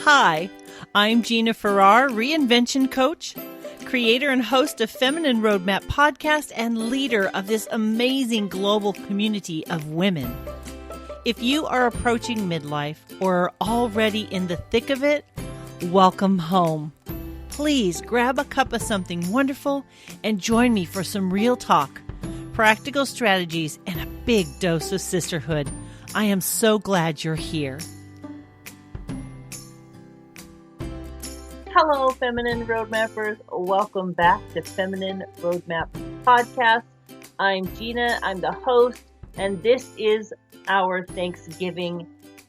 Hi, I'm Gina-R-Farrar, reinvention coach, creator and host of Feminine Roadmap podcast, and leader of this amazing global community of women. If you are approaching midlife or are already in the thick of it, welcome home. Please grab a cup of something wonderful and join me for some real talk, practical strategies, and a big dose of sisterhood. I am so glad you're here. Hello, Feminine Roadmappers. Welcome back to Feminine Roadmap Podcast. I'm Gina. I'm the host, and this is our Thanksgiving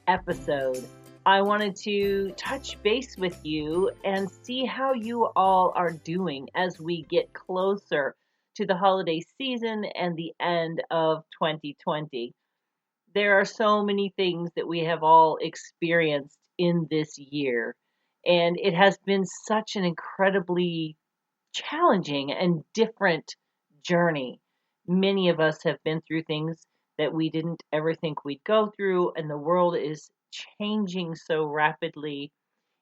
episode. I wanted to touch base with you and see how you all are doing as we get closer to the holiday season and the end of 2020. There are so many things that we have all experienced in this year. And it has been such an incredibly challenging and different journey. Many of us have been through things that we didn't ever think we'd go through, and the world is changing so rapidly,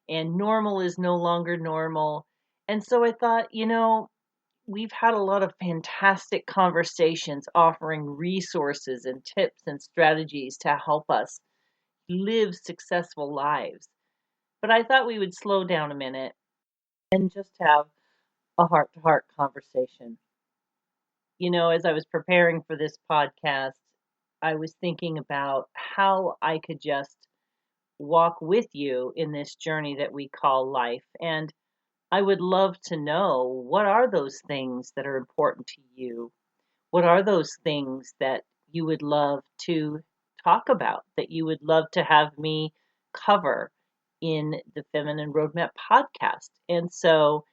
and normal is no longer normal. And so I thought, we've had a lot of fantastic conversations offering resources and tips and strategies to help us live successful lives. But I thought we would slow down a minute and just have a heart-to-heart conversation. As I was preparing for this podcast, I was thinking about how I could just walk with you in this journey that we call life. And I would love to know, what are those things that are important to you? What are those things that you would love to talk about, that you would love to have me cover in the Feminine Roadmap podcast? And so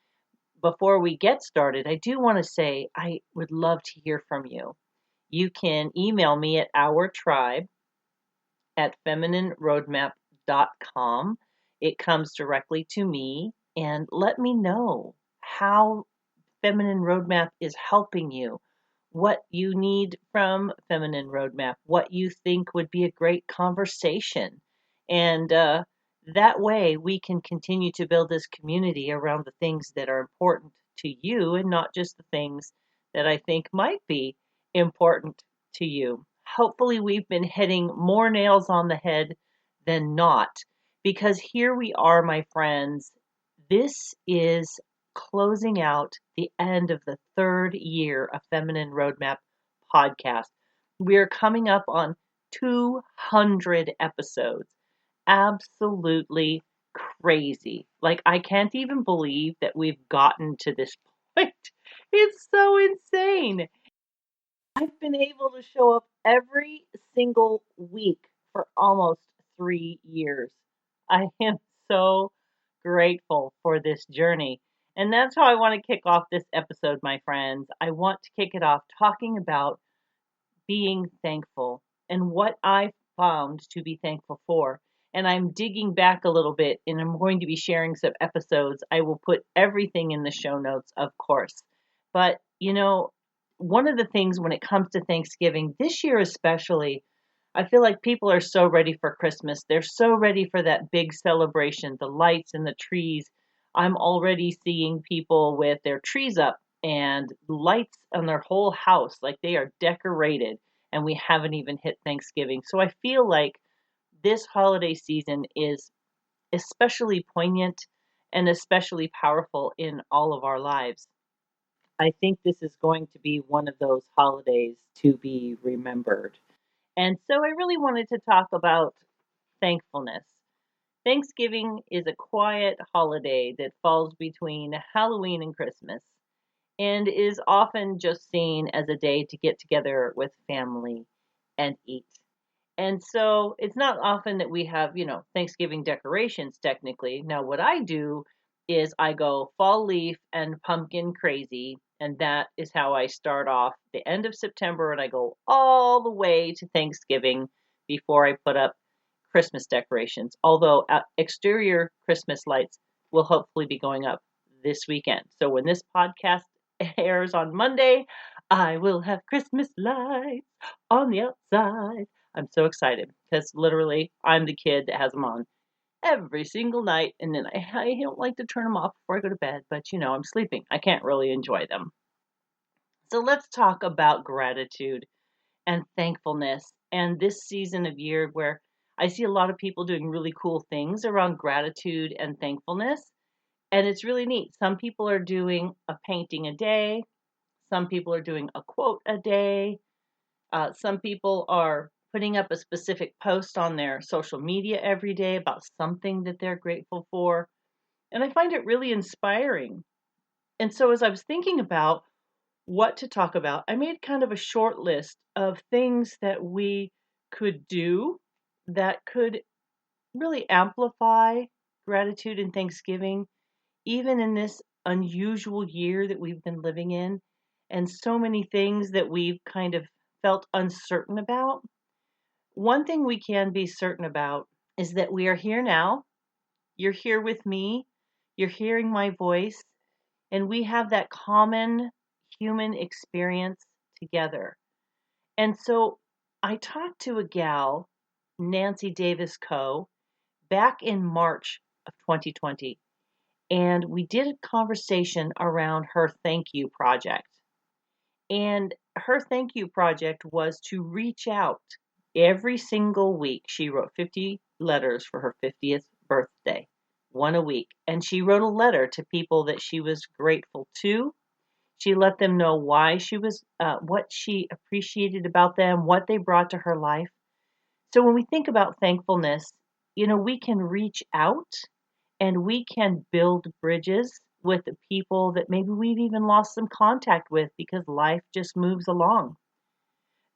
before we get started, I do want to say I would love to hear from you. You can email me at ourtribe@femiine-roadmap.com. It comes directly to me, and let me know how Feminine Roadmap is helping you, what you need from Feminine Roadmap, what you think would be a great conversation. And that way we can continue to build this community around the things that are important to you and not just the things that I think might be important to you. Hopefully we've been hitting more nails on the head than not, because here we are, my friends. This is closing out the end of the third year of Feminine Roadmap podcast. We're coming up on 200 episodes. Absolutely crazy. Like, I can't even believe that we've gotten to this point. It's so insane. I've been able to show up every single week for almost 3 years. I am so grateful for this journey. And that's how I want to kick off this episode, my friends. I want to kick it off talking about being thankful and what I found to be thankful for. And I'm digging back a little bit, and I'm going to be sharing some episodes. I will put everything in the show notes, of course. But, one of the things when it comes to Thanksgiving, this year especially, I feel like people are so ready for Christmas. They're so ready for that big celebration, the lights and the trees. I'm already seeing people with their trees up and lights on their whole house, like they are decorated, and we haven't even hit Thanksgiving. So I feel like this holiday season is especially poignant and especially powerful in all of our lives. I think this is going to be one of those holidays to be remembered. And so I really wanted to talk about thankfulness. Thanksgiving is a quiet holiday that falls between Halloween and Christmas, and is often just seen as a day to get together with family and eat. And so it's not often that we have, Thanksgiving decorations technically. Now, what I do is I go fall leaf and pumpkin crazy, and that is how I start off the end of September, and I go all the way to Thanksgiving before I put up Christmas decorations. Although exterior Christmas lights will hopefully be going up this weekend. So when this podcast airs on Monday, I will have Christmas lights on the outside. I'm so excited because literally I'm the kid that has them on every single night. And then I don't like to turn them off before I go to bed, but I'm sleeping. I can't really enjoy them. So let's talk about gratitude and thankfulness. And this season of year where I see a lot of people doing really cool things around gratitude and thankfulness. And it's really neat. Some people are doing a painting a day. Some people are doing a quote a day. Some people are putting up a specific post on their social media every day about something that they're grateful for. And I find it really inspiring. And so as I was thinking about what to talk about, I made kind of a short list of things that we could do that could really amplify gratitude and Thanksgiving, even in this unusual year that we've been living in, and so many things that we've kind of felt uncertain about. One thing we can be certain about is that we are here now. You're here with me. You're hearing my voice, and we have that common human experience together. And so I talked to a gal, Nancy Davis Coe, back in March of 2020, and we did a conversation around her thank you project. And her thank you project was to reach out every single week. She wrote 50 letters for her 50th birthday, one a week. And she wrote a letter to people that she was grateful to. She let them know why she was, what she appreciated about them, what they brought to her life. So when we think about thankfulness, we can reach out and we can build bridges with the people that maybe we've even lost some contact with because life just moves along.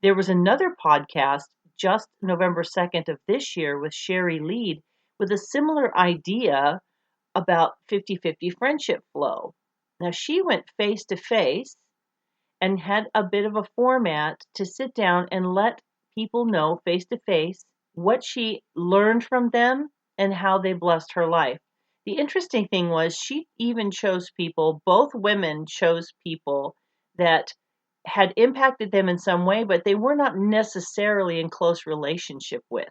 There was another podcast just November 2nd of this year with Sherry Lead with a similar idea about 50-50 friendship flow. Now she went face to face and had a bit of a format to sit down and let people know face to face what she learned from them and how they blessed her life. The interesting thing was she even chose people, both women chose people that had impacted them in some way, but they were not necessarily in close relationship with.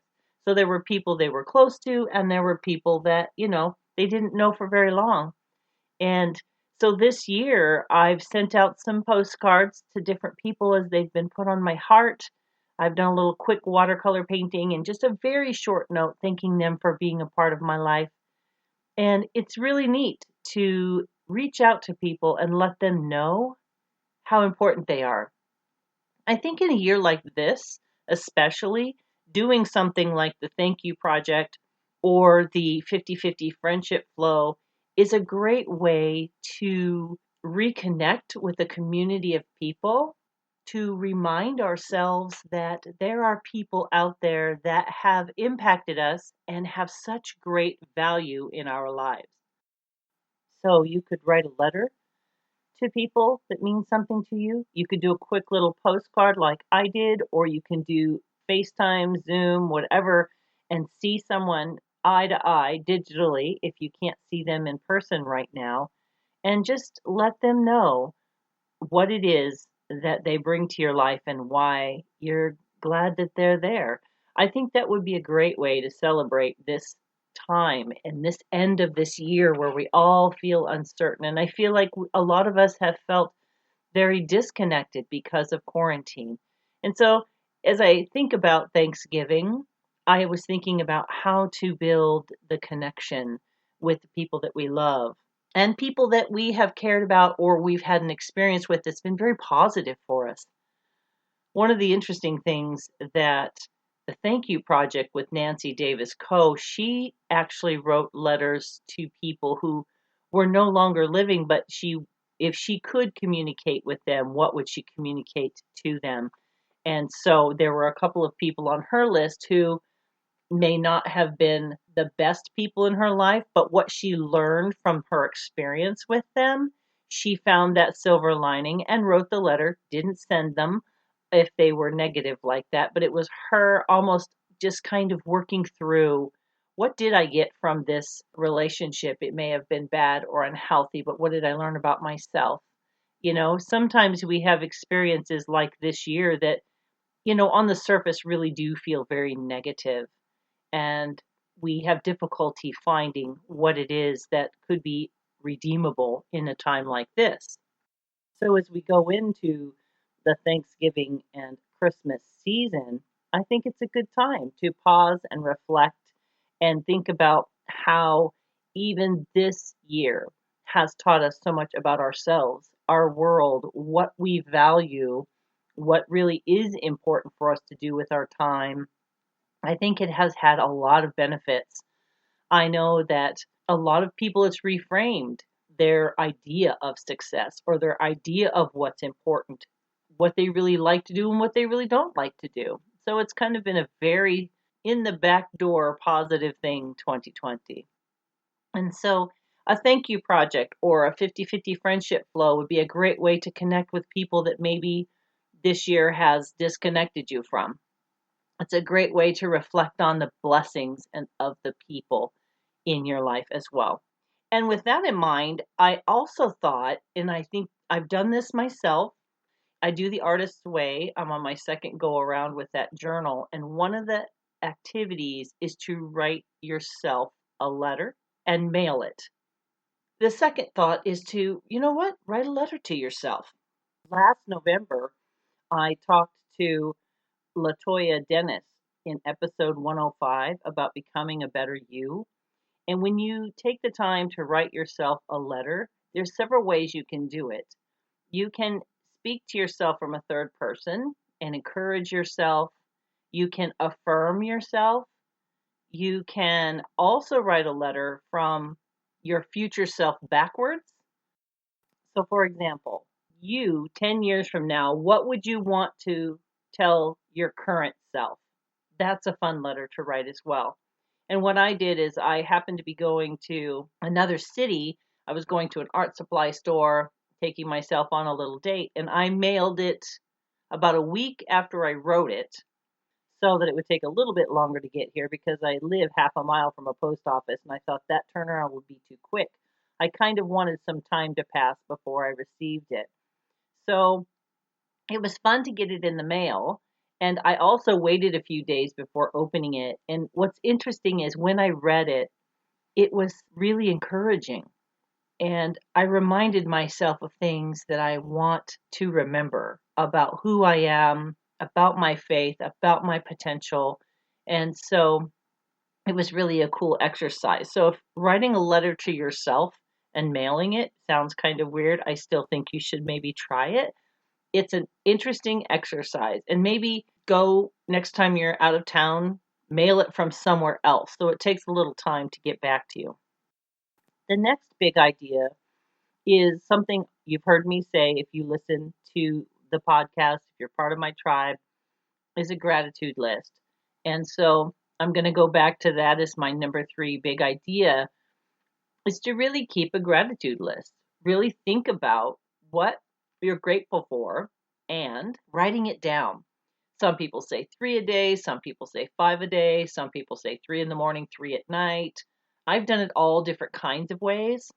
So there were people they were close to, and there were people that, they didn't know for very long. And so this year, I've sent out some postcards to different people as they've been put on my heart. I've done a little quick watercolor painting and just a very short note thanking them for being a part of my life. And it's really neat to reach out to people and let them know how important they are. I think in a year like this, especially, doing something like the Thank You Project or the 50-50 Friendship Flow is a great way to reconnect with a community of people, to remind ourselves that there are people out there that have impacted us and have such great value in our lives. So you could write a letter to people that mean something to you. You could do a quick little postcard like I did, or you can do FaceTime, Zoom, whatever, and see someone eye to eye digitally if you can't see them in person right now, and just let them know what it is that they bring to your life and why you're glad that they're there. I think that would be a great way to celebrate this time and this end of this year where we all feel uncertain. And I feel like a lot of us have felt very disconnected because of quarantine. And so as I think about Thanksgiving, I was thinking about how to build the connection with the people that we love and people that we have cared about or we've had an experience with that's been very positive for us. One of the interesting things that the Thank You Project with Nancy Davis Coe, she actually wrote letters to people who were no longer living, but if she could communicate with them, what would she communicate to them? And so there were a couple of people on her list who may not have been the best people in her life, but what she learned from her experience with them, she found that silver lining and wrote the letter, didn't send them if they were negative like that, but it was her almost just kind of working through what did I get from this relationship? It may have been bad or unhealthy, but what did I learn about myself? Sometimes we have experiences like this year that, on the surface really do feel very negative. And we have difficulty finding what it is that could be redeemable in a time like this. So as we go into the Thanksgiving and Christmas season, I think it's a good time to pause and reflect and think about how even this year has taught us so much about ourselves, our world, what we value, what really is important for us to do with our time. I think it has had a lot of benefits. I know that a lot of people, it's reframed their idea of success or their idea of what's important, what they really like to do and what they really don't like to do. So it's kind of been a very in the back door positive thing 2020. And so a thank you project or a 50-50 friendship flow would be a great way to connect with people that maybe this year has disconnected you from. It's a great way to reflect on the blessings and of the people in your life as well. And with that in mind, I also thought, and I think I've done this myself, I do the artist's way. I'm on my second go around with that journal. And one of the activities is to write yourself a letter and mail it. The second thought is to, you know what, write a letter to yourself. Last November, I talked to Latoya Dennis in episode 105 about becoming a better you. And when you take the time to write yourself a letter, there's several ways you can do it. You can speak to yourself from a third person and encourage yourself. You can affirm yourself. You can also write a letter from your future self backwards. So, for example, you 10 years from now, what would you want to tell your current self? That's a fun letter to write as well. And what I did is I happened to be going to another city. I was going to an art supply store, taking myself on a little date, and I mailed it about a week after I wrote it so that it would take a little bit longer to get here because I live half a mile from a post office and I thought that turnaround would be too quick. I kind of wanted some time to pass before I received it. So it was fun to get it in the mail. And I also waited a few days before opening it. And what's interesting is when I read it, it was really encouraging. And I reminded myself of things that I want to remember about who I am, about my faith, about my potential. And so it was really a cool exercise. So if writing a letter to yourself and mailing it sounds kind of weird, I still think you should maybe try it. It's an interesting exercise. And maybe go next time you're out of town, mail it from somewhere else. So it takes a little time to get back to you. The next big idea is something you've heard me say if you listen to the podcast, if you're part of my tribe, is a gratitude list. And so I'm going to go back to that as my number 3 big idea is to really keep a gratitude list. Really think about what you're grateful for and writing it down. Some people say 3 a day, some people say 5 a day, some people say 3 in the morning, 3 at night. I've done it all different kinds of ways.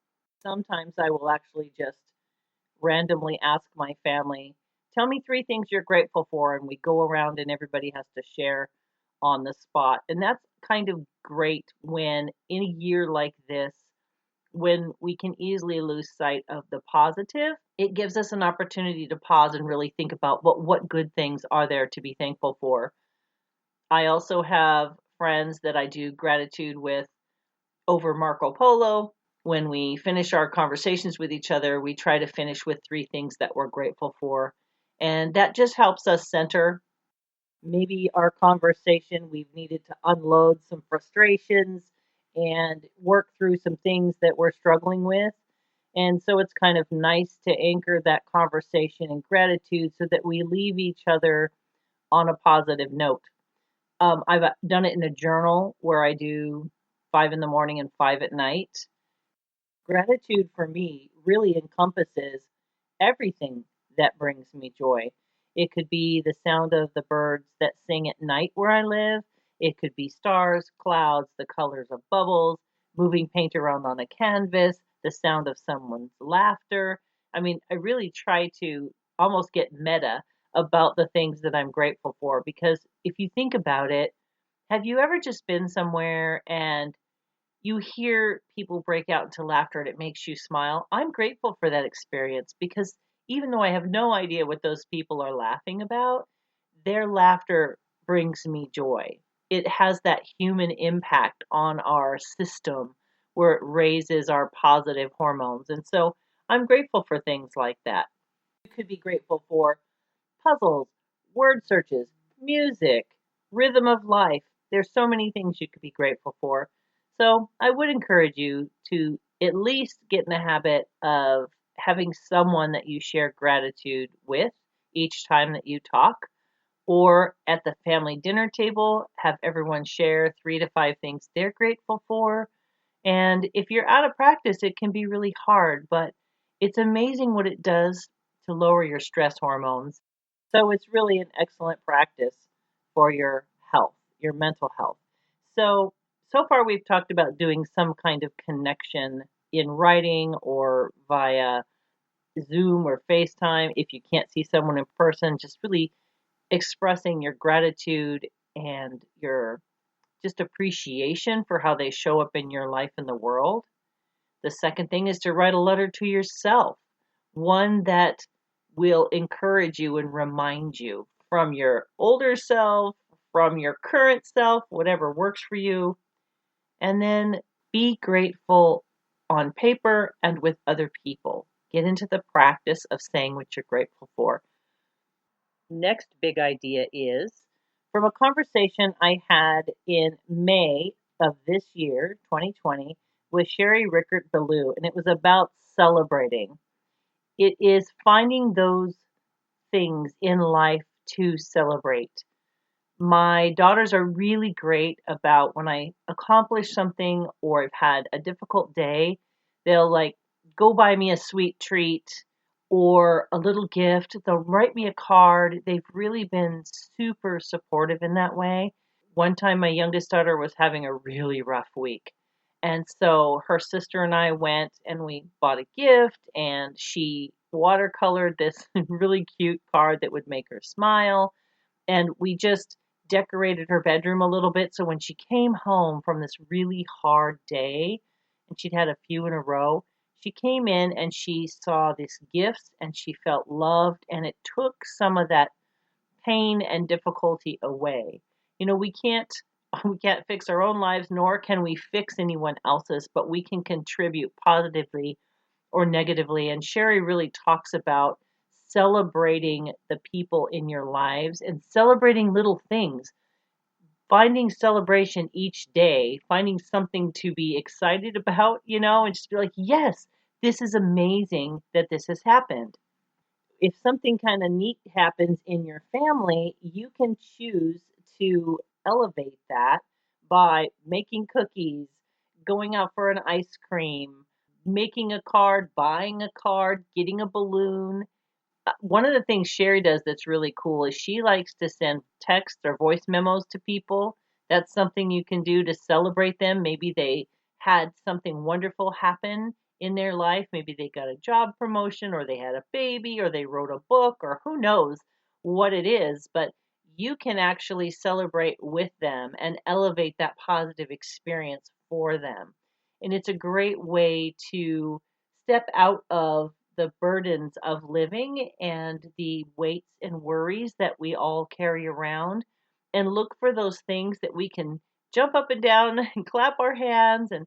Sometimes I will actually just randomly ask my family, tell me 3 things you're grateful for, and we go around and everybody has to share on the spot. And that's kind of great when in a year like this, when we can easily lose sight of the positive, it gives us an opportunity to pause and really think about what good things are there to be thankful for. I also have friends that I do gratitude with over Marco Polo. When we finish our conversations with each other, we try to finish with 3 things that we're grateful for. And that just helps us center maybe our conversation. We've needed to unload some frustrations and work through some things that we're struggling with. And so it's kind of nice to anchor that conversation in gratitude so that we leave each other on a positive note. I've done it in a journal where I do 5 in the morning and 5 at night. Gratitude for me really encompasses everything that brings me joy. It could be the sound of the birds that sing at night where I live. It could be stars, clouds, the colors of bubbles, moving paint around on a canvas, the sound of someone's laughter. I mean, I really try to almost get meta about the things that I'm grateful for because if you think about it, Have you ever just been somewhere and you hear people break out into laughter and it makes you smile? I'm grateful for that experience because even though I have no idea what those people are laughing about, their laughter brings me joy. It has that human impact on our system where it raises our positive hormones. And so I'm grateful for things like that. You could be grateful for puzzles, word searches, music, rhythm of life. There's so many things you could be grateful for. So I would encourage you to at least get in the habit of having someone that you share gratitude with each time that you talk, or at the family dinner table, have everyone share 3 to 5 things they're grateful for. And if you're out of practice, it can be really hard, but it's amazing what it does to lower your stress hormones. So it's really an excellent practice for your health, your mental health. So far we've talked about doing some kind of connection in writing or via Zoom or FaceTime. If you can't see someone in person, just really expressing your gratitude and your just appreciation for how they show up in your life in the world. The second thing is to write a letter to yourself, one that will encourage you and remind you from your older self, from your current self, whatever works for you. And then be grateful on paper and with other people. Get into the practice of saying what you're grateful for. Next big idea is from a conversation I had in May of this year, 2020, with Sherry Rickert Ballou, and it was about celebrating. It is finding those things in life to celebrate. My daughters are really great about when I accomplish something or I've had a difficult day, they'll like go buy me a sweet treat or a little gift. They'll write me a card. They've really been super supportive in that way. One time, my youngest daughter was having a really rough week. And so her sister and I went and we bought a gift, and she watercolored this really cute card that would make her smile. And we just decorated her bedroom a little bit. So when she came home from this really hard day, and she'd had a few in a row, she came in and she saw these gifts and she felt loved, and it took some of that pain and difficulty away. You know, we can't fix our own lives, nor can we fix anyone else's, but we can contribute positively or negatively. And Sherry really talks about celebrating the people in your lives and celebrating little things, finding celebration each day, finding something to be excited about, and just be like, yes, this is amazing that this has happened. If something kind of neat happens in your family, you can choose to elevate that by making cookies, going out for an ice cream, making a card, buying a card, getting a balloon. One of the things Sherry does that's really cool is she likes to send text or voice memos to people. That's something you can do to celebrate them. Maybe they had something wonderful happen in their life. Maybe they got a job promotion, or they had a baby, or they wrote a book, or who knows what it is. But you can actually celebrate with them and elevate that positive experience for them. And it's a great way to step out of the burdens of living and the weights and worries that we all carry around, and look for those things that we can jump up and down and clap our hands and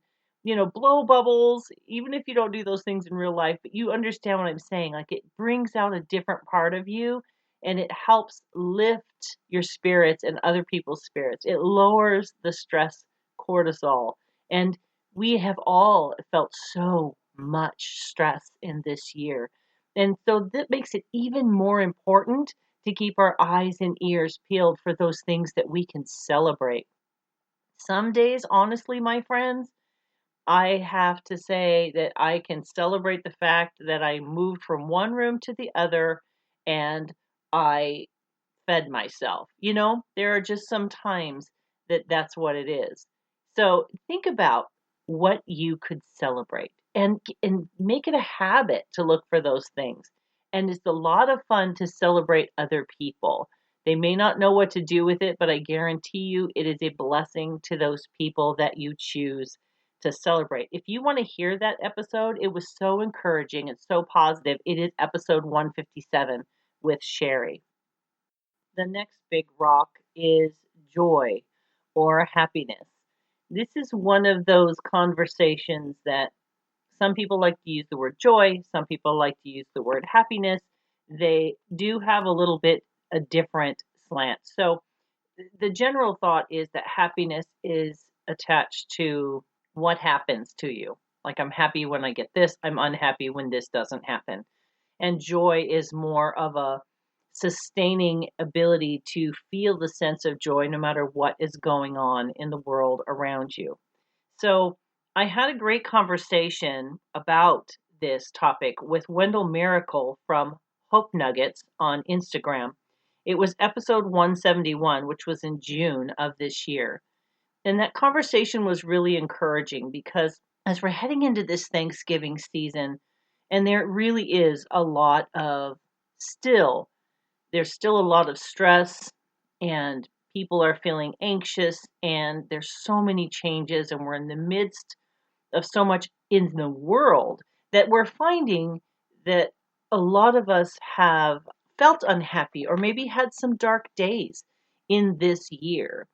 blow bubbles, even if you don't do those things in real life. But you understand what I'm saying. Like, it brings out a different part of you, and it helps lift your spirits and other people's spirits. It lowers the stress cortisol. And we have all felt so much stress in this year. And so that makes it even more important to keep our eyes and ears peeled for those things that we can celebrate. Some days, honestly, my friends, I have to say that I can celebrate the fact that I moved from one room to the other and I fed myself. There are just some times that that's what it is. So think about what you could celebrate, and make it a habit to look for those things. And it's a lot of fun to celebrate other people. They may not know what to do with it, but I guarantee you it is a blessing to those people that you choose to celebrate. If you want to hear that episode, it was so encouraging and so positive. It is episode 157 with Sherry. The next big rock is joy or happiness. This is one of those conversations that some people like to use the word joy, some people like to use the word happiness. They do have a little bit a different slant. So the general thought is that happiness is attached to what happens to you. Like, I'm happy when I get this, I'm unhappy when this doesn't happen. And joy is more of a sustaining ability to feel the sense of joy no matter what is going on in the world around you. So I had a great conversation about this topic with Wendell Miracle from Hope Nuggets on Instagram. It was episode 171, which was in June of this year. And that conversation was really encouraging because as we're heading into this Thanksgiving season, and there really is a lot of there's still a lot of stress, and people are feeling anxious, and there's so many changes, and we're in the midst of so much in the world that we're finding that a lot of us have felt unhappy or maybe had some dark days in this year.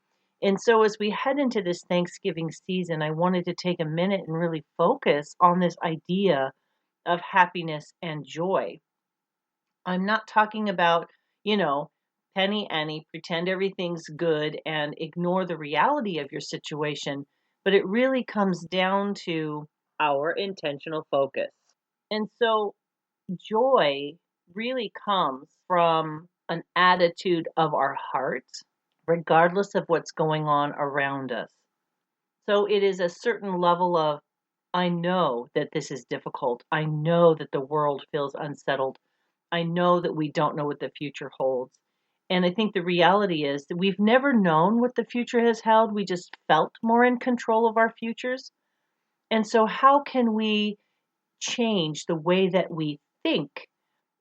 And so as we head into this Thanksgiving season, I wanted to take a minute and really focus on this idea of happiness and joy. I'm not talking about, you know, penny ante, pretend everything's good and ignore the reality of your situation, but it really comes down to our intentional focus. And so joy really comes from an attitude of our heart, regardless of what's going on around us. So it is a certain level of, I know that this is difficult. I know that the world feels unsettled. I know that we don't know what the future holds. And I think the reality is that we've never known what the future has held. We just felt more in control of our futures. And so, how can we change the way that we think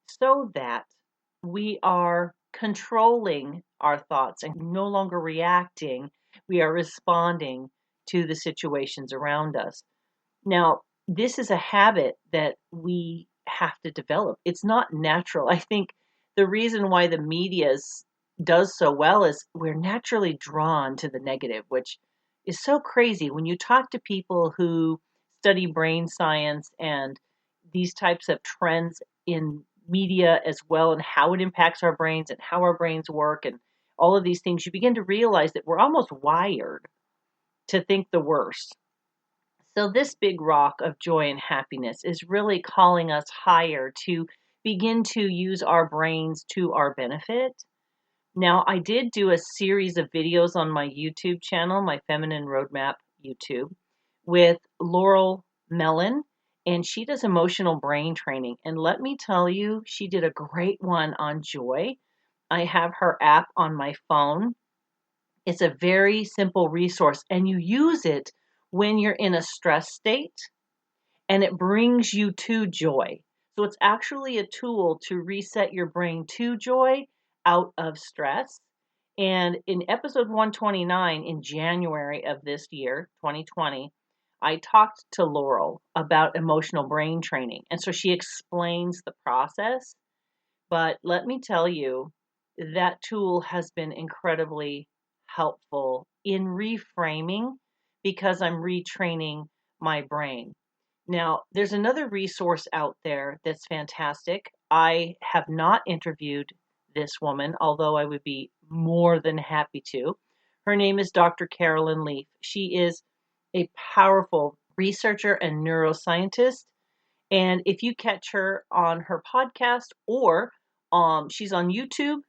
so that we are controlling our thoughts and no longer reacting? We are responding to the situations around us. Now, this is a habit that we have to develop. It's not natural. I think the reason why the media does so well is we're naturally drawn to the negative, which is so crazy. When you talk to people who study brain science and these types of trends in media as well, and how it impacts our brains and how our brains work and all of these things, you begin to realize that we're almost wired to think the worst. So, this big rock of joy and happiness is really calling us higher to begin to use our brains to our benefit. Now, I did do a series of videos on my YouTube channel, my Feminine Roadmap YouTube, with Laurel Mellon, and she does emotional brain training. And let me tell you, she did a great one on joy. I have her app on my phone. It's a very simple resource, and you use it when you're in a stress state, and it brings you to joy. So it's actually a tool to reset your brain to joy out of stress. And in episode 129 in January of this year, 2020, I talked to Laurel about emotional brain training. And so she explains the process. But let me tell you, that tool has been incredibly helpful in reframing because I'm retraining my brain. Now, there's another resource out there that's fantastic. I have not interviewed this woman, although I would be more than happy to. Her name is Dr. Carolyn Leaf. She is a powerful researcher and neuroscientist. And if you catch her on her podcast or she's on YouTube,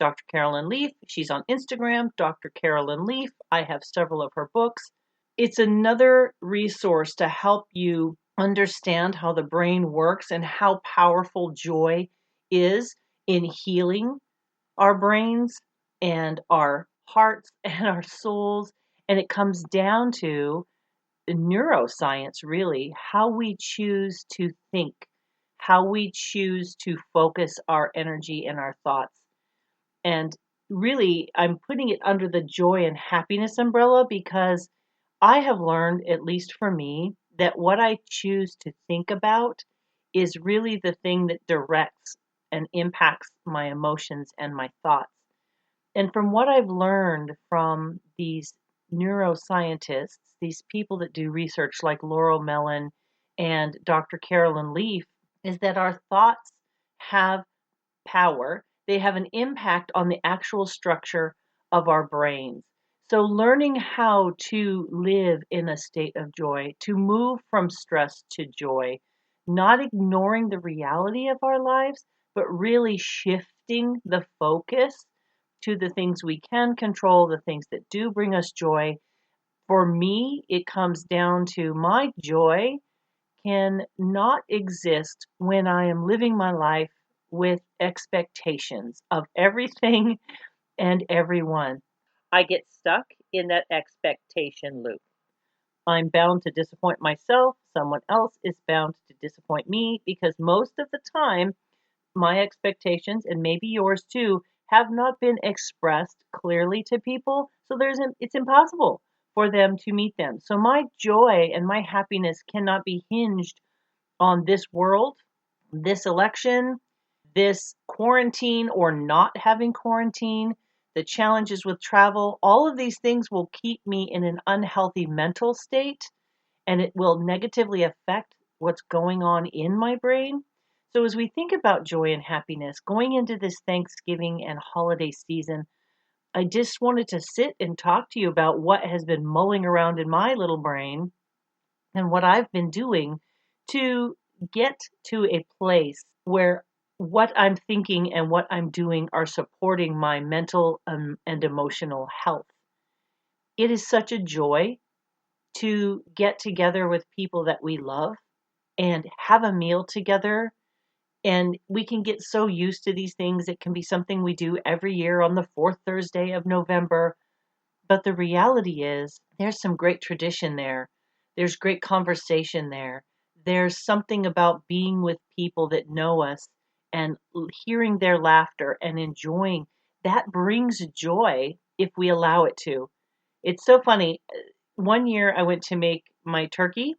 Dr. Carolyn Leaf. She's on Instagram, Dr. Carolyn Leaf. I have several of her books. It's another resource to help you understand how the brain works and how powerful joy is in healing our brains and our hearts and our souls. And it comes down to neuroscience, really, how we choose to think, how we choose to focus our energy and our thoughts. And really, I'm putting it under the joy and happiness umbrella because I have learned, at least for me, that what I choose to think about is really the thing that directs and impacts my emotions and my thoughts. And from what I've learned from these neuroscientists, these people that do research like Laurel Mellon and Dr. Carolyn Leaf, is that our thoughts have power. They have an impact on the actual structure of our brains. So, learning how to live in a state of joy, to move from stress to joy, not ignoring the reality of our lives, but really shifting the focus to the things we can control, the things that do bring us joy. For me, it comes down to my joy can not exist when I am living my life with expectations of everything and everyone. I get stuck in that expectation loop. I'm bound to disappoint myself. Someone else is bound to disappoint me because most of the time, my expectations, and maybe yours too, have not been expressed clearly to people. So it's impossible for them to meet them. So my joy and my happiness cannot be hinged on this world, this election, this quarantine or not having quarantine, the challenges with travel. All of these things will keep me in an unhealthy mental state, and it will negatively affect what's going on in my brain. So, as we think about joy and happiness going into this Thanksgiving and holiday season, I just wanted to sit and talk to you about what has been mulling around in my little brain and what I've been doing to get to a place where what I'm thinking and what I'm doing are supporting my mental and emotional health. It is such a joy to get together with people that we love and have a meal together. And we can get so used to these things. It can be something we do every year on the fourth Thursday of November. But the reality is, there's some great tradition there. There's great conversation there. There's something about being with people that know us and hearing their laughter and enjoying. That brings joy if we allow it to. It's so funny. One year I went to make my turkey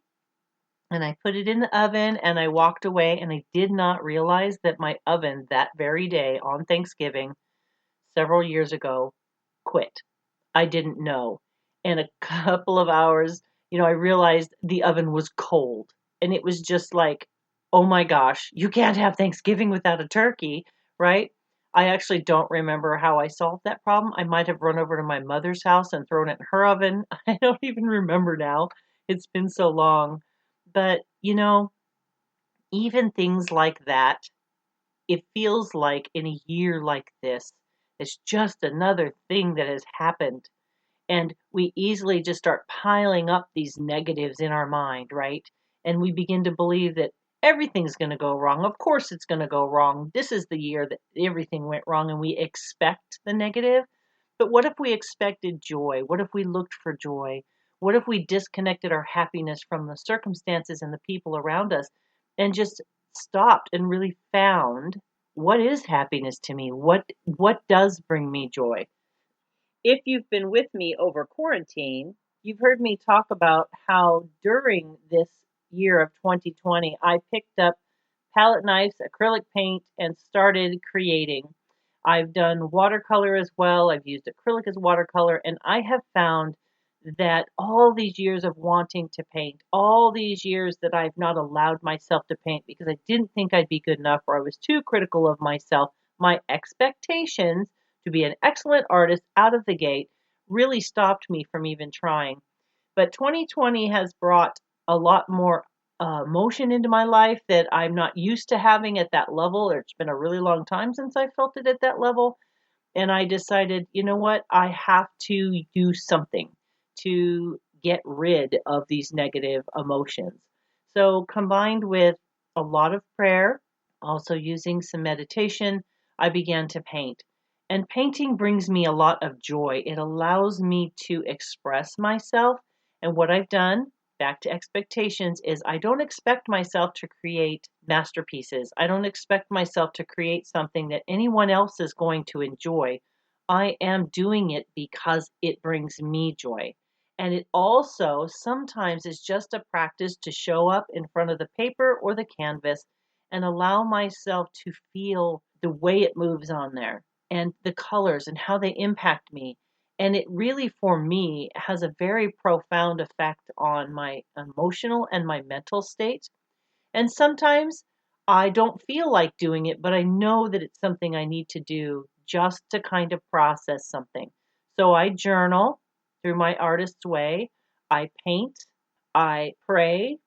and I put it in the oven and I walked away and I did not realize that my oven that very day on Thanksgiving several years ago quit. I didn't know. And a couple of hours, I realized the oven was cold. And it was just like, oh my gosh, you can't have Thanksgiving without a turkey, right? I actually don't remember how I solved that problem. I might have run over to my mother's house and thrown it in her oven. I don't even remember now. It's been so long. But, even things like that, it feels like in a year like this, it's just another thing that has happened. And we easily just start piling up these negatives in our mind, right? And we begin to believe that everything's going to go wrong. Of course, it's going to go wrong. This is the year that everything went wrong, and we expect the negative. But what if we expected joy? What if we looked for joy? What if we disconnected our happiness from the circumstances and the people around us and just stopped and really found what is happiness to me? What does bring me joy? If you've been with me over quarantine, you've heard me talk about how during this year of 2020, I picked up palette knives, acrylic paint, and started creating. I've done watercolor as well. I've used acrylic as watercolor, and I have found that all these years of wanting to paint, all these years that I've not allowed myself to paint because I didn't think I'd be good enough or I was too critical of myself, my expectations to be an excellent artist out of the gate really stopped me from even trying. But 2020 has brought a lot more motion into my life that I'm not used to having at that level. It's been a really long time since I felt it at that level. And I decided, you know what? I have to do something to get rid of these negative emotions. So, combined with a lot of prayer, also using some meditation, I began to paint. And painting brings me a lot of joy. It allows me to express myself. And what I've done, back to expectations, is I don't expect myself to create masterpieces. I don't expect myself to create something that anyone else is going to enjoy. I am doing it because it brings me joy. And it also sometimes is just a practice to show up in front of the paper or the canvas and allow myself to feel the way it moves on there and the colors and how they impact me. And it really, for me, has a very profound effect on my emotional and my mental state. And sometimes I don't feel like doing it, but I know that it's something I need to do just to kind of process something. So I journal through my artist's way. I paint. I pray.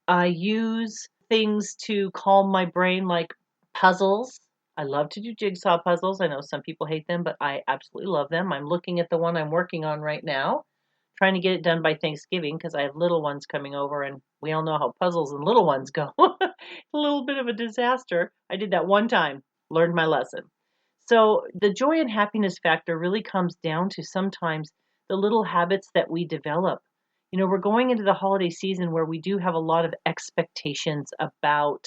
I use things to calm my brain, like puzzles. I love to do jigsaw puzzles. I know some people hate them, but I absolutely love them. I'm looking at the one I'm working on right now, trying to get it done by Thanksgiving because I have little ones coming over, and we all know how puzzles and little ones go. A little bit of a disaster. I did that one time, learned my lesson. So the joy and happiness factor really comes down to sometimes the little habits that we develop. We're going into the holiday season where we do have a lot of expectations about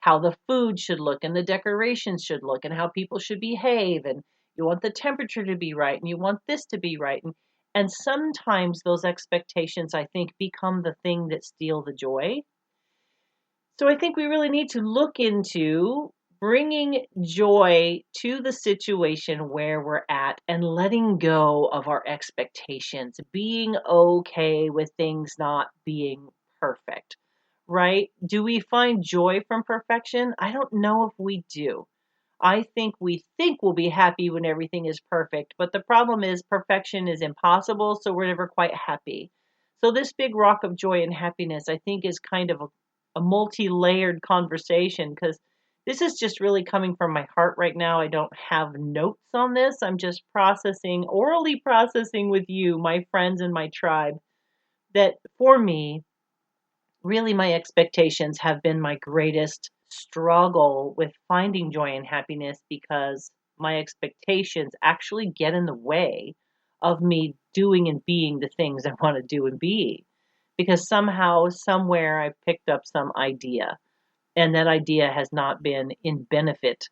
how the food should look and the decorations should look and how people should behave, and you want the temperature to be right and you want this to be right. And sometimes those expectations, I think, become the thing that steal the joy. So I think we really need to look into bringing joy to the situation where we're at and letting go of our expectations, being okay with things not being perfect, right? Do we find joy from perfection? I don't know if we do. I think we think we'll be happy when everything is perfect, but the problem is perfection is impossible, so we're never quite happy. So this big rock of joy and happiness, I think, is kind of a multi-layered conversation because this is just really coming from my heart right now. I don't have notes on this. I'm just orally processing with you, my friends and my tribe, that for me, really my expectations have been my greatest struggle with finding joy and happiness because my expectations actually get in the way of me doing and being the things I want to do and be. Because somehow, somewhere, I've picked up some idea, and that idea has not been in benefit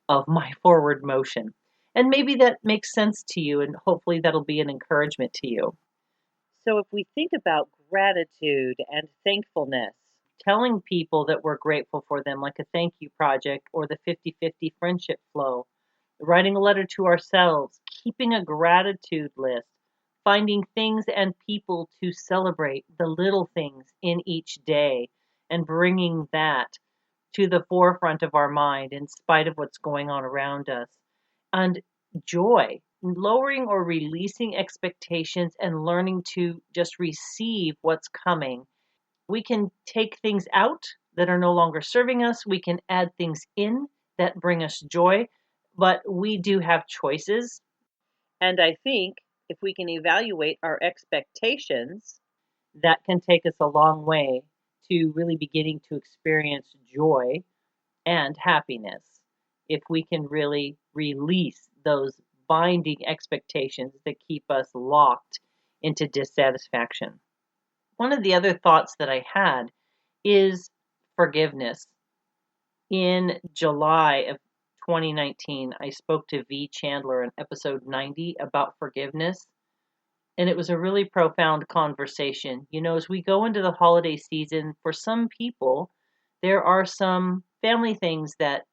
of my forward motion. And maybe that makes sense to you, and hopefully that'll be an encouragement to you. So, if we think about gratitude and thankfulness, telling people that we're grateful for them, like a thank you project or the 50-50 friendship flow, writing a letter to ourselves, keeping a gratitude list, finding things and people to celebrate the little things in each day, and bringing that to the forefront of our mind in spite of what's going on around us. And joy, lowering or releasing expectations and learning to just receive what's coming. We can take things out that are no longer serving us. We can add things in that bring us joy, but we do have choices. And I think if we can evaluate our expectations, that can take us a long way to really beginning to experience joy and happiness if we can really release those binding expectations that keep us locked into dissatisfaction. One of the other thoughts that I had is forgiveness. In July of 2019, I spoke to V. Chandler in episode 90 about forgiveness. And it was a really profound conversation. As we go into the holiday season, for some people, there are some family things that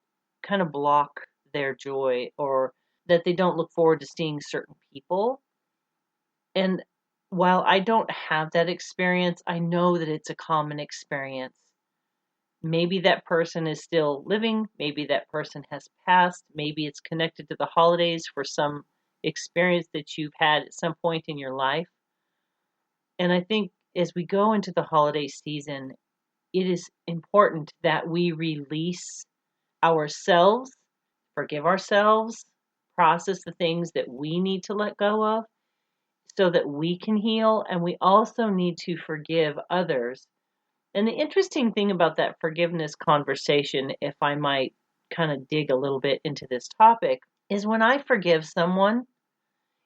kind of block their joy or that they don't look forward to seeing certain people. And while I don't have that experience, I know that it's a common experience. Maybe that person is still living, maybe that person has passed, maybe it's connected to the holidays for some experience that you've had at some point in your life. And I think as we go into the holiday season, it is important that we release ourselves, forgive ourselves, process the things that we need to let go of so that we can heal. And we also need to forgive others. And the interesting thing about that forgiveness conversation, if I might kind of dig a little bit into this topic, is when I forgive someone,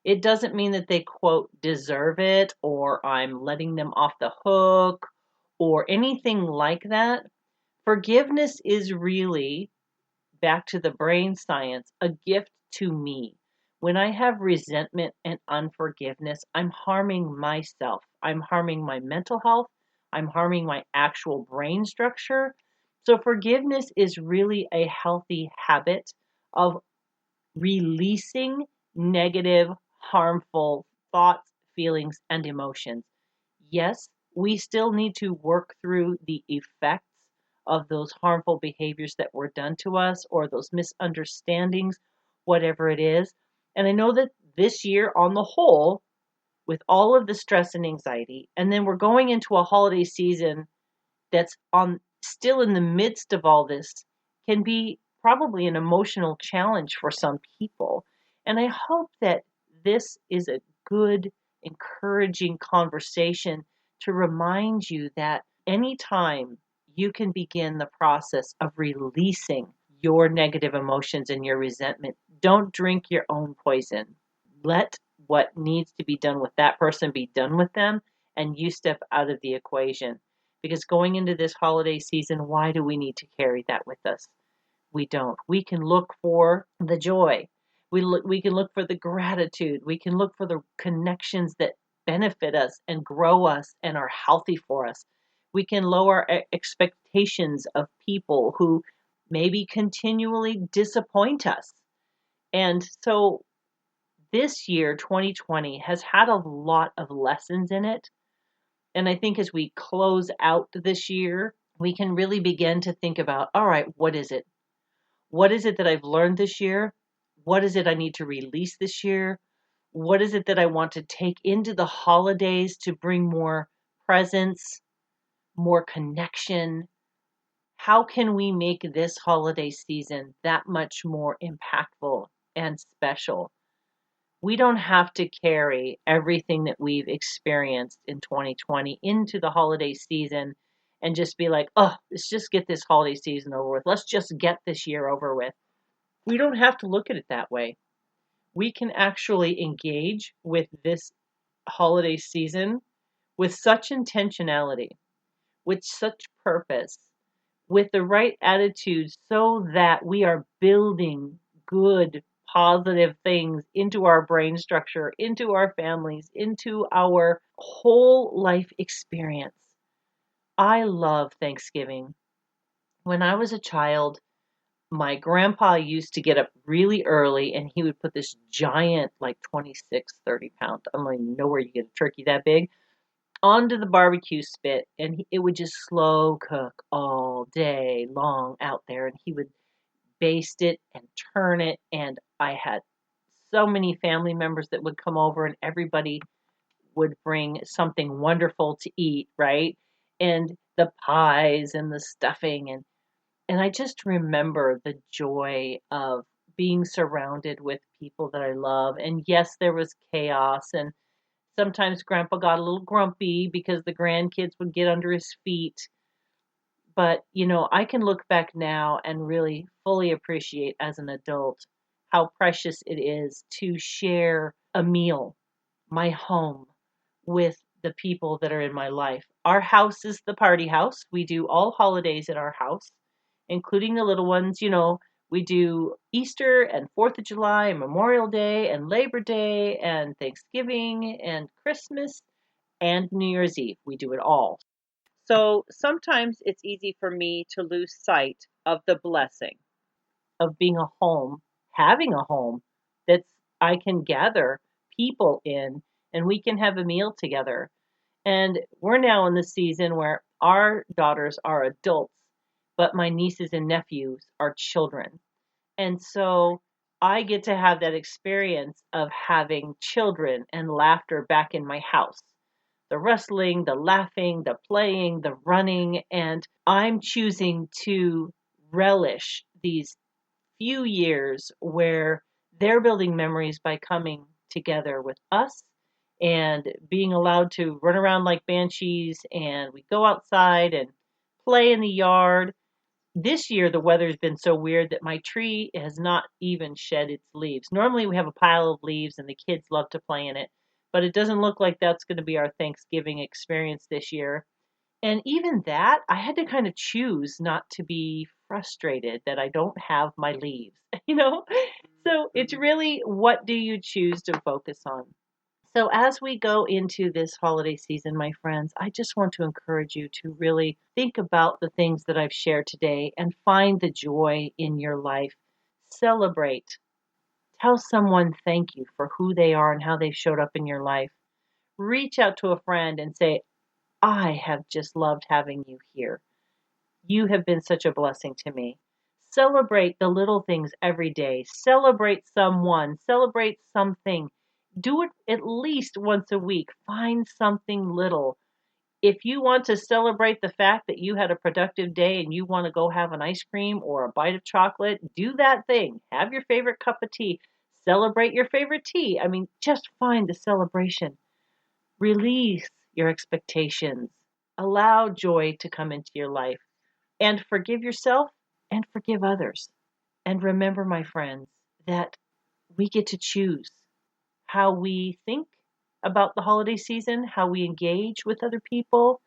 it doesn't mean that they, quote, deserve it or I'm letting them off the hook or anything like that. Forgiveness is really, back to the brain science, a gift to me. When I have resentment and unforgiveness, I'm harming myself. I'm harming my mental health. I'm harming my actual brain structure. So, forgiveness is really a healthy habit of releasing negative, harmful thoughts, feelings, and emotions. Yes, we still need to work through the effects of those harmful behaviors that were done to us or those misunderstandings, whatever it is. And I know that this year, on the whole, with all of the stress and anxiety, and then we're going into a holiday season that's on still in the midst of all this, can be probably an emotional challenge for some people. And I hope that this is a good, encouraging conversation to remind you that anytime you can begin the process of releasing your negative emotions and your resentment, don't drink your own poison. Let what needs to be done with that person be done with them, and you step out of the equation. Because going into this holiday season, why do we need to carry that with us? We don't. We can look for the joy. We can look for the gratitude. We can look for the connections that benefit us and grow us and are healthy for us. We can lower expectations of people who maybe continually disappoint us. And so this year, 2020, has had a lot of lessons in it. And I think as we close out this year, we can really begin to think about, all right, what is it? What is it that I've learned this year? What is it I need to release this year? What is it that I want to take into the holidays to bring more presence, more connection? How can we make this holiday season that much more impactful and special? We don't have to carry everything that we've experienced in 2020 into the holiday season and just be like, oh, let's just get this holiday season over with. Let's just get this year over with. We don't have to look at it that way. We can actually engage with this holiday season with such intentionality, with such purpose, with the right attitude so that we are building good, positive things into our brain structure, into our families, into our whole life experience. I love Thanksgiving. When I was a child, my grandpa used to get up really early and he would put this giant, like 26, 30 pound, I don't even know where you get a turkey that big, onto the barbecue spit, and it would just slow cook all day long out there, and he would baste it and turn it. And I had so many family members that would come over, and everybody would bring something wonderful to eat, right? And the pies and the stuffing, and I just remember the joy of being surrounded with people that I love. And yes, there was chaos, and sometimes grandpa got a little grumpy because the grandkids would get under his feet. But, I can look back now and really fully appreciate as an adult how precious it is to share a meal, my home, with the people that are in my life. Our house is the party house. We do all holidays at our house, including the little ones. We do Easter and 4th of July and Memorial Day and Labor Day and Thanksgiving and Christmas and New Year's Eve. We do it all. So sometimes it's easy for me to lose sight of the blessing of being a home, having a home that I can gather people in and we can have a meal together. And we're now in the season where our daughters are adults, but my nieces and nephews are children. And so I get to have that experience of having children and laughter back in my house. The wrestling, the laughing, the playing, the running, and I'm choosing to relish these few years where they're building memories by coming together with us and being allowed to run around like banshees, and we go outside and play in the yard. This year, the weather's been so weird that my tree has not even shed its leaves. Normally, we have a pile of leaves and the kids love to play in it, but it doesn't look like that's going to be our Thanksgiving experience this year. And even that, I had to kind of choose not to be frustrated that I don't have my leaves, you know? So it's really, what do you choose to focus on? So as we go into this holiday season, my friends, I just want to encourage you to really think about the things that I've shared today and find the joy in your life. Celebrate. Tell someone thank you for who they are and how they showed up in your life. Reach out to a friend and say, I have just loved having you here. You have been such a blessing to me. Celebrate the little things every day. Celebrate someone. Celebrate something. Do it at least once a week. Find something little. If you want to celebrate the fact that you had a productive day and you want to go have an ice cream or a bite of chocolate, do that thing. Have your favorite cup of tea. Celebrate your favorite tea. I mean, just find the celebration. Release your expectations. Allow joy to come into your life. And forgive yourself and forgive others. And remember, my friends, that we get to choose how we think about the holiday season, how we engage with other people.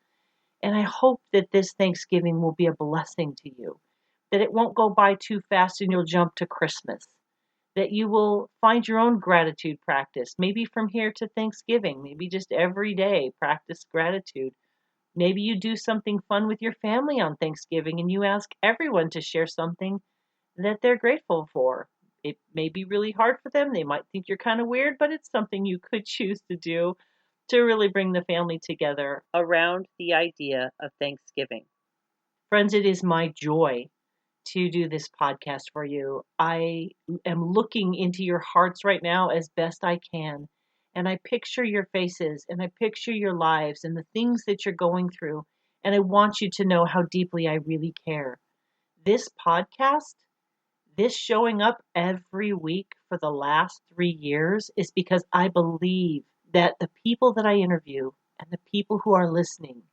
And I hope that this Thanksgiving will be a blessing to you, that it won't go by too fast and you'll jump to Christmas, that you will find your own gratitude practice, maybe from here to Thanksgiving, maybe just every day practice gratitude. Maybe you do something fun with your family on Thanksgiving and you ask everyone to share something that they're grateful for. It may be really hard for them. They might think you're kind of weird, but it's something you could choose to do to really bring the family together around the idea of Thanksgiving. Friends, it is my joy to do this podcast for you. I am looking into your hearts right now as best I can. And I picture your faces and I picture your lives and the things that you're going through. And I want you to know how deeply I really care. This podcast, this showing up every week for the last 3 years is because I believe that the people that I interview and the people who are listening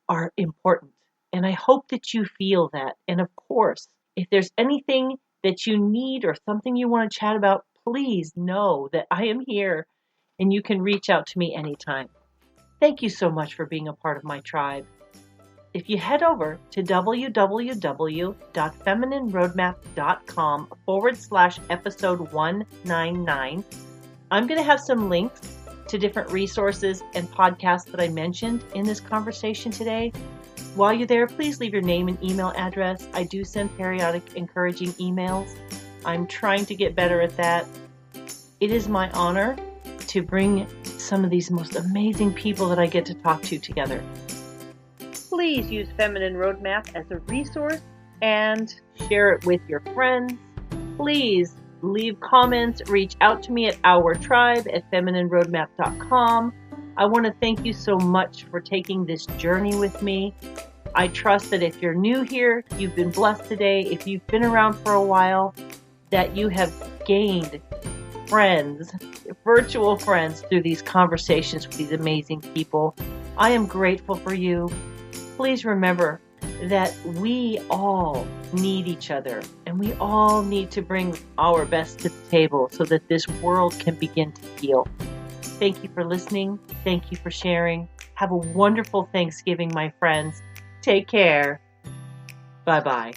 are important. And I hope that you feel that. And of course, if there's anything that you need or something you want to chat about, please know that I am here and you can reach out to me anytime. Thank you so much for being a part of my tribe. If you head over to www.femiine-roadmap.com/episode 199, I'm going to have some links to different resources and podcasts that I mentioned in this conversation today. While you're there, please leave your name and email address. I do send periodic encouraging emails. I'm trying to get better at that. It is my honor to bring some of these most amazing people that I get to talk to together. Please use Feminine Roadmap as a resource and share it with your friends. Please leave comments, reach out to me at ourtribe@femiine-roadmap.com. I want to thank you so much for taking this journey with me. I trust that if you're new here, you've been blessed today. If you've been around for a while, that you have gained friends, virtual friends, through these conversations with these amazing people. I am grateful for you. Please remember that we all need each other and we all need to bring our best to the table so that this world can begin to heal. Thank you for listening. Thank you for sharing. Have a wonderful Thanksgiving, my friends. Take care. Bye-bye.